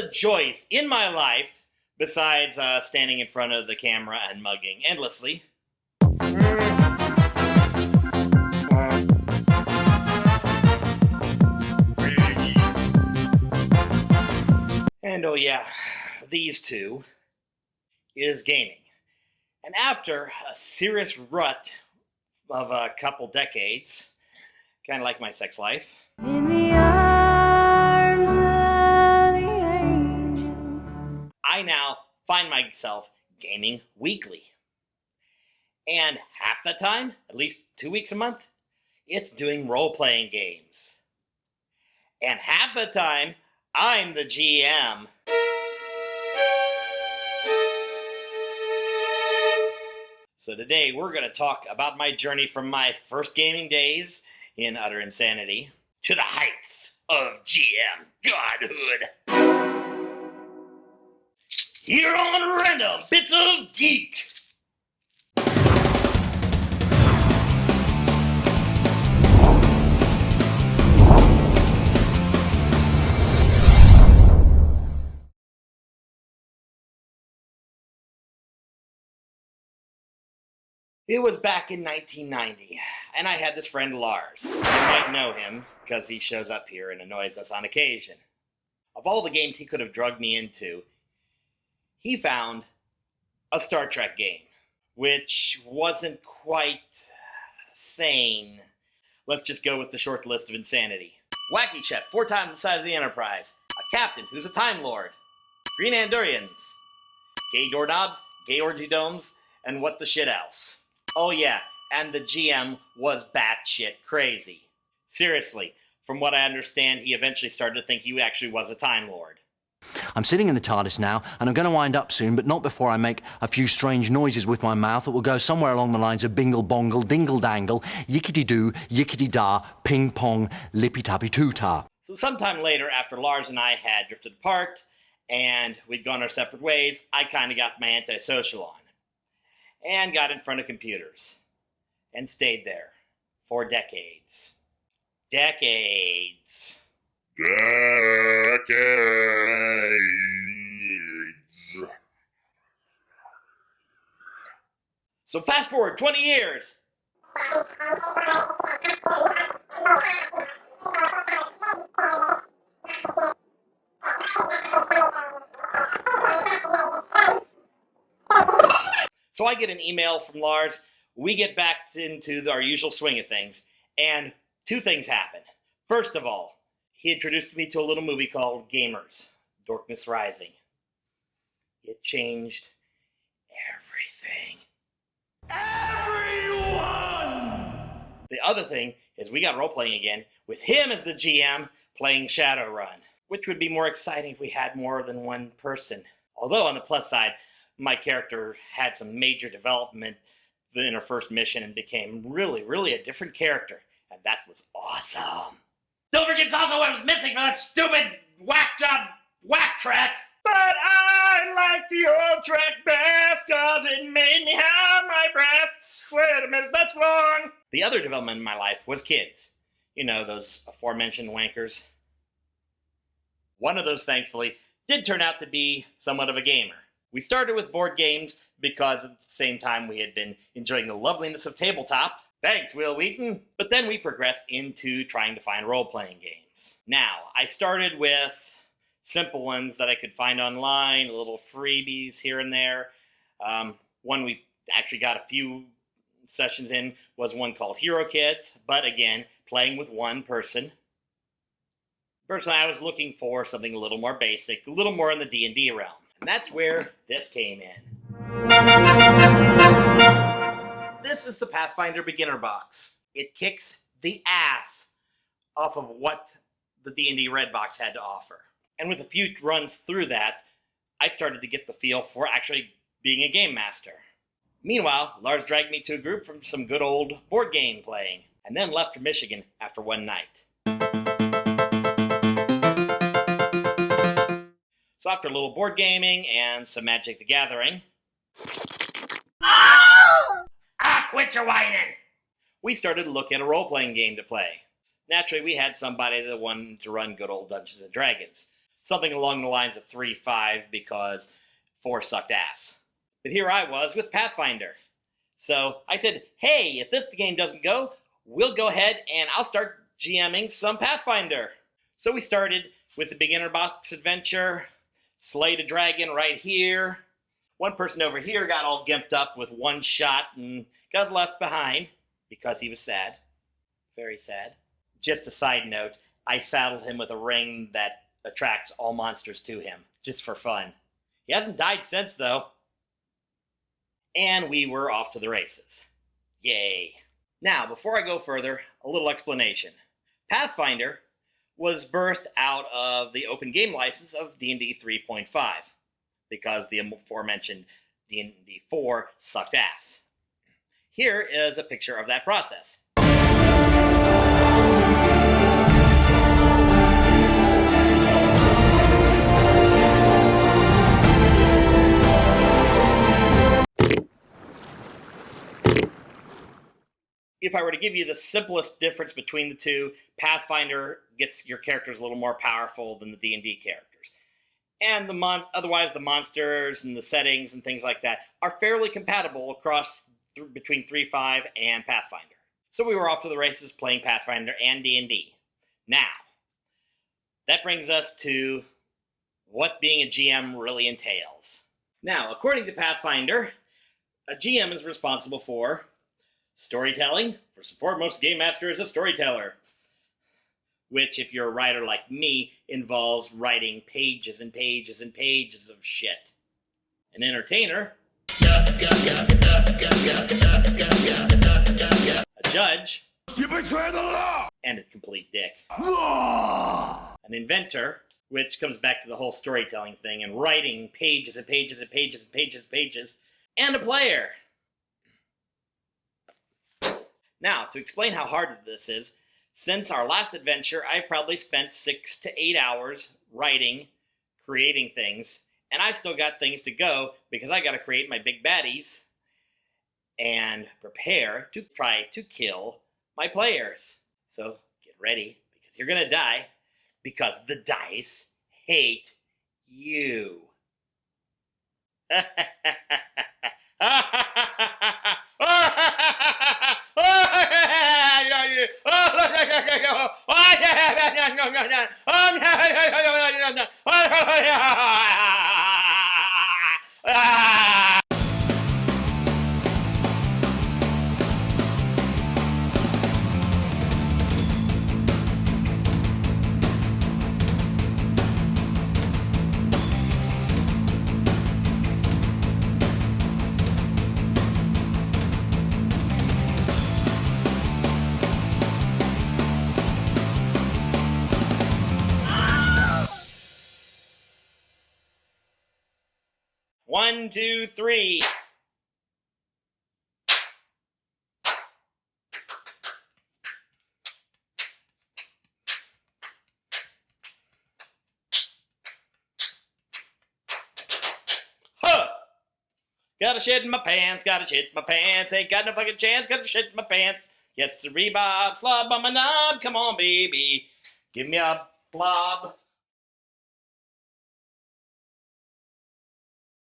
the joys in my life, besides standing in front of the camera and mugging endlessly. And oh yeah, these two is gaming. And after a serious rut of a couple decades, kind of like my sex life, in the arms of the angel, I now find myself gaming weekly. And half the time, at least 2 weeks a month, it's doing role-playing games. And half the time, I'm the GM. So today we're going to talk about my journey from my first gaming days in utter insanity to the heights of GM godhood. Here on Random Bits of Geek. It was back in 1990, and I had this friend Lars. You might know him, because he shows up here and annoys us on occasion. Of all the games he could have drugged me into, he found a Star Trek game, which wasn't quite sane. Let's just go with the short list of insanity. Wacky ship, 4 times the size of the Enterprise. A captain who's a Time Lord. Green Andorians. Gay doorknobs, gay orgy domes, and what the shit else. Oh yeah, and the GM was batshit crazy. Seriously, from what I understand, he eventually started to think he actually was a Time Lord. I'm sitting in the TARDIS now, and I'm going to wind up soon, but not before I make a few strange noises with my mouth that will go somewhere along the lines of bingle bongle, dingle dangle, yickety doo, yickety da, ping pong, lippy tappy too-ta. So sometime later, after Lars and I had drifted apart, and we'd gone our separate ways, I kind of got my antisocial on. And got in front of computers. And stayed there. For decades. Decades. So fast forward 20 years. So I get an email from Lars, we get back into our usual swing of things, and 2 things happen. First of all, he introduced me to a little movie called Gamers, Darkness Rising. It changed everything. Everyone! The other thing is we got role-playing again, with him as the GM playing Shadowrun, which would be more exciting if we had more than one person. Although on the plus side, my character had some major development in her first mission and became really a different character. And that was awesome. Don't forget also what was missing from that stupid whack job whack track. But I like the old track best because it made me have my breasts. Wait a minute, that's wrong. The other development in my life was kids. You know, those aforementioned wankers. One of those, thankfully, did turn out to be somewhat of a gamer. We started with board games because at the same time we had been enjoying the loveliness of tabletop. Thanks, Will Wheaton. But then we progressed into trying to find role-playing games. Now, I started with simple ones that I could find online, little freebies here and there. One we actually got a few sessions in was one called Hero Kids, but again, playing with one person. Personally, I was looking for something a little more basic, a little more in the D&D realm. And that's where this came in. This is the Pathfinder Beginner Box. It kicks the ass off of what the D&D Red Box had to offer. And with a few runs through that, I started to get the feel for actually being a game master. Meanwhile, Lars dragged me to a group from some good old board game playing, and then left for Michigan after one night. So after a little board gaming and some Magic the Gathering... quit your whining! We started to look at a role-playing game to play. Naturally, we had somebody that wanted to run good old Dungeons & Dragons. Something along the lines of 3-5 because 4 sucked ass. But here I was with Pathfinder. So I said, hey, if this game doesn't go, we'll go ahead and I'll start GMing some Pathfinder. So we started with the beginner box adventure, slayed a dragon right here. One person over here got all gimped up with one shot and got left behind because he was sad. Very sad. Just a side note, I saddled him with a ring that attracts all monsters to him, just for fun. He hasn't died since, though. And we were off to the races. Yay. Now, before I go further, a little explanation. Pathfinder was birthed out of the open game license of D&D 3.5, because the aforementioned D&D 4 sucked ass. Here is a picture of that process. If I were to give you the simplest difference between the two, Pathfinder gets your characters a little more powerful than the D&D characters. And otherwise the monsters and the settings and things like that are fairly compatible across between 3.5 and Pathfinder. So we were off to the races playing Pathfinder and D&D. Now, that brings us to what being a GM really entails. Now, according to Pathfinder, a GM is responsible for storytelling. First and foremost, Game Master is a storyteller, which, if you're a writer like me, involves writing pages and pages and pages of shit. An entertainer, a judge, You betray the law! and a complete dick. Law! An inventor, which comes back to the whole storytelling thing and writing pages and pages and pages and pages and pages, and a player. Now, to explain how hard this is, since our last adventure, I've probably spent 6 to 8 hours writing, creating things, and I've still got things to go because I got to create my big baddies and prepare to try to kill my players. So get ready, because you're going to die, because the dice hate you. One, two, three. Huh! Gotta shit in my pants, gotta shit in my pants, ain't got no fucking chance, gotta shit in my pants. Yes, sirree, Bob, slob on my knob, come on, baby, give me a blob.